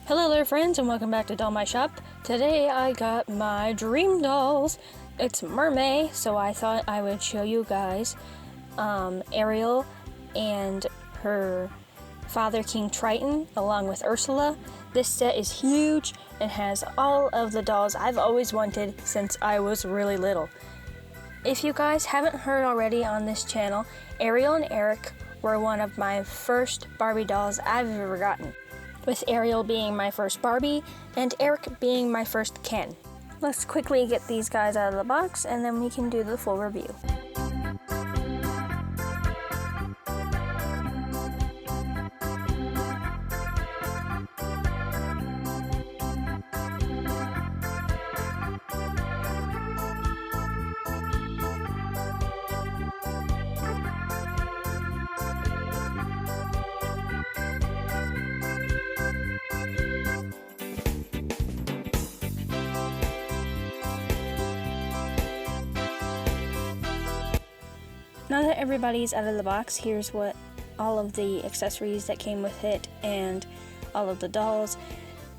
Hello there friends and welcome back to Doll My Shop. Today I got my dream dolls. It's Mermaid, so I thought I would show you guys Ariel and her father King Triton along with Ursula. This set is huge and has all of the dolls I've always wanted since I was really little. If you guys haven't heard already on this channel, Ariel and Eric were one of my first Barbie dolls I've ever gotten, with Ariel being my first Barbie and Eric being my first Ken. Let's quickly get these guys out of the box and then we can do the full review. Now that everybody's out of the box, here's what all of the accessories that came with it and all of the dolls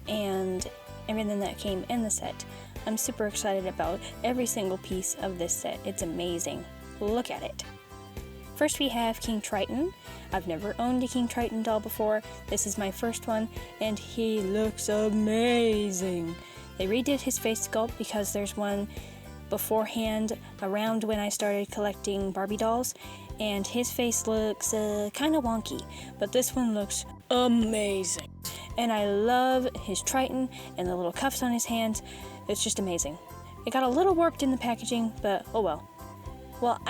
and everything that came in the set. I'm super excited about every single piece of this set. It's amazing. Look at it. First we have King Triton. I've never owned a King Triton doll before. This is my first one and he looks amazing. They redid his face sculpt because there's one beforehand around when I started collecting Barbie dolls and his face looks kind of wonky, but this one looks amazing. And I love his Triton and the little cuffs on his hands. It's just amazing. It got a little warped in the packaging, but oh well. Well,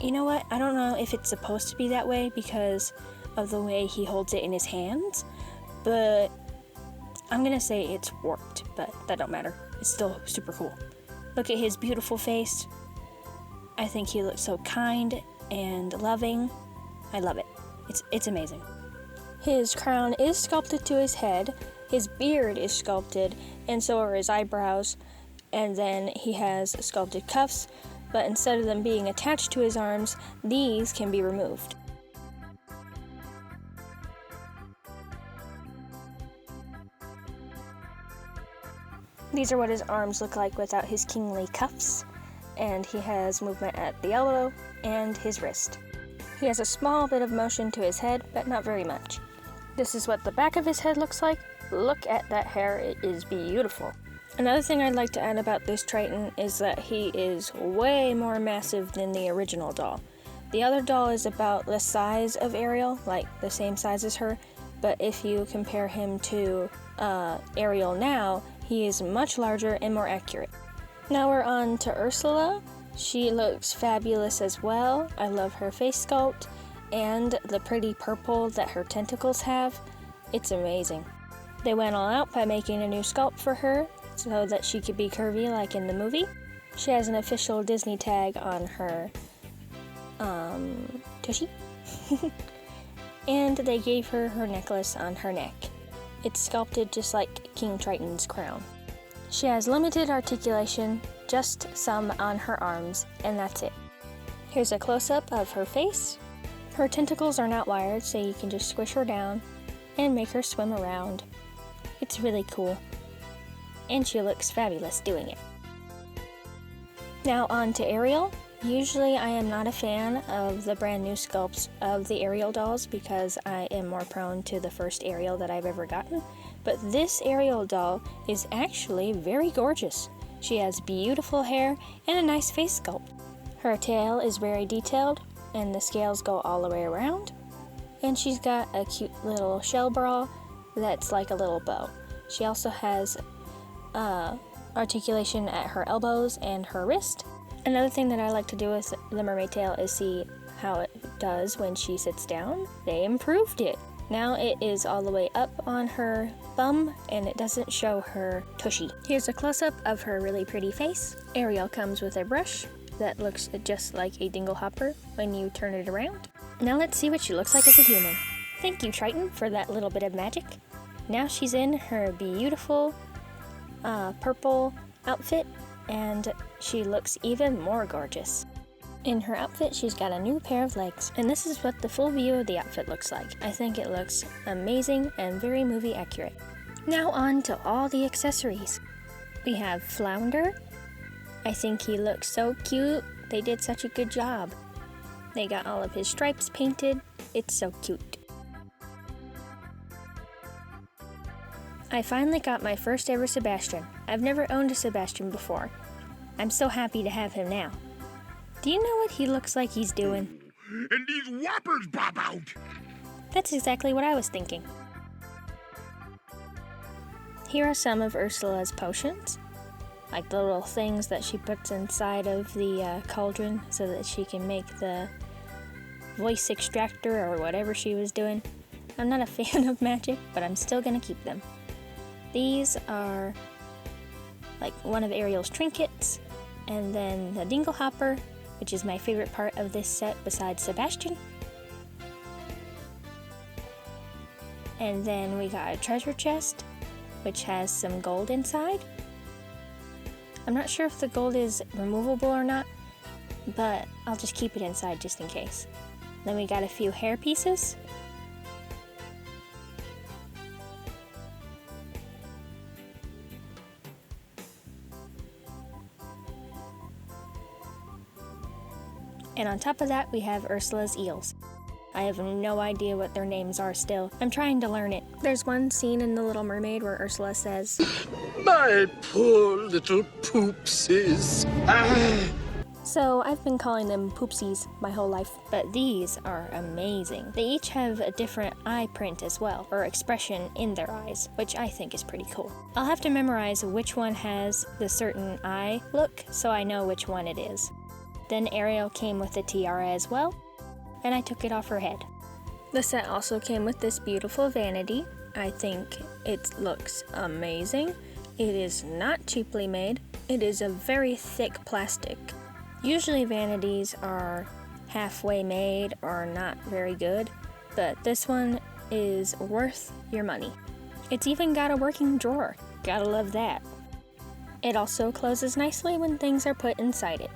you know what? I don't know if it's supposed to be that way because of the way he holds it in his hands, but I'm gonna say it's warped, but that don't matter. It's still super cool. Look at his beautiful face. I think he looks so kind and loving. I love it. It's amazing. His crown is sculpted to his head. His beard is sculpted, and so are his eyebrows. And then he has sculpted cuffs, but instead of them being attached to his arms, these can be removed. These are what his arms look like without his kingly cuffs, and he has movement at the elbow and his wrist. He has a small bit of motion to his head, but not very much. This is what the back of his head looks like. Look at that hair, it is beautiful. Another thing I'd like to add about this Triton is that he is way more massive than the original doll. The other doll is about the size of Ariel, like the same size as her, but if you compare him to Ariel now, he is much larger and more accurate. Now we're on to Ursula. She looks fabulous as well. I love her face sculpt and the pretty purple that her tentacles have. It's amazing. They went all out by making a new sculpt for her so that she could be curvy like in the movie. She has an official Disney tag on her tushy. And they gave her her necklace on her neck. It's sculpted just like King Triton's crown. She has limited articulation, just some on her arms, and that's it. Here's a close-up of her face. Her tentacles are not wired, so you can just squish her down and make her swim around. It's really cool. And she looks fabulous doing it. Now on to Ariel. Usually I am not a fan of the brand new sculpts of the Ariel dolls because I am more prone to the first Ariel that I've ever gotten, but this Ariel doll is actually very gorgeous. She has beautiful hair and a nice face sculpt. Her tail is very detailed and the scales go all the way around, and she's got a cute little shell bra that's like a little bow. She also has articulation at her elbows and her wrist. Another thing that I like to do with the mermaid tail is see how it does when she sits down. They improved it. Now it is all the way up on her bum and it doesn't show her tushy. Here's a close-up of her really pretty face. Ariel comes with a brush that looks just like a dingle hopper when you turn it around. Now let's see what she looks like as a human. Thank you, Triton, for that little bit of magic. Now she's in her beautiful purple outfit and she looks even more gorgeous. In her outfit, she's got a new pair of legs, and this is what the full view of the outfit looks like. I think it looks amazing and very movie accurate. Now on to all the accessories. We have Flounder. I think he looks so cute. They did such a good job. They got all of his stripes painted. It's so cute. I finally got my first ever Sebastian. I've never owned a Sebastian before. I'm so happy to have him now. Do you know what he looks like he's doing? And these whoppers pop out! That's exactly what I was thinking. Here are some of Ursula's potions, like the little things that she puts inside of the cauldron so that she can make the voice extractor or whatever she was doing. I'm not a fan of magic, but I'm still gonna keep them. These are like one of Ariel's trinkets, and then the dingle hopper, which is my favorite part of this set besides Sebastian. And then we got a treasure chest, which has some gold inside. I'm not sure if the gold is removable or not, but I'll just keep it inside just in case. Then we got a few hair pieces. And on top of that, we have Ursula's eels. I have no idea what their names are still. I'm trying to learn it. There's one scene in The Little Mermaid where Ursula says, "My poor little poopsies." So I've been calling them poopsies my whole life, but these are amazing. They each have a different eye print as well, or expression in their eyes, which I think is pretty cool. I'll have to memorize which one has the certain eye look so I know which one it is. Then Ariel came with a tiara as well, and I took it off her head. The set also came with this beautiful vanity. I think it looks amazing. It is not cheaply made. It is a very thick plastic. Usually vanities are halfway made or not very good, but this one is worth your money. It's even got a working drawer. Gotta love that. It also closes nicely when things are put inside it.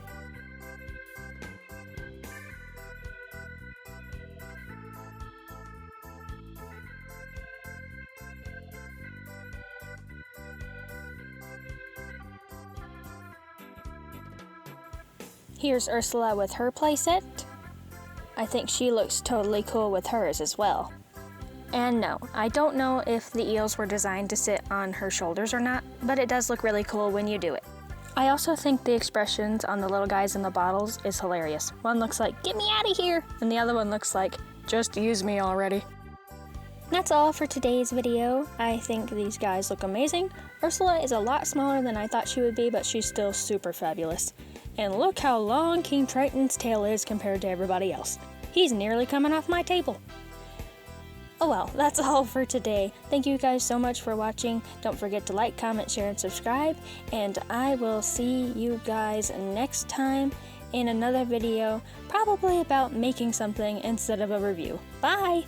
Here's Ursula with her playset. I think she looks totally cool with hers as well. And no, I don't know if the eels were designed to sit on her shoulders or not, but it does look really cool when you do it. I also think the expressions on the little guys in the bottles is hilarious. One looks like, "Get me out of here!" and the other one looks like, "Just use me already." That's all for today's video. I think these guys look amazing. Ursula is a lot smaller than I thought she would be, but she's still super fabulous. And look how long King Triton's tail is compared to everybody else. He's nearly coming off my table. Oh well, that's all for today. Thank you guys so much for watching. Don't forget to like, comment, share, and subscribe. And I will see you guys next time in another video, probably about making something instead of a review. Bye!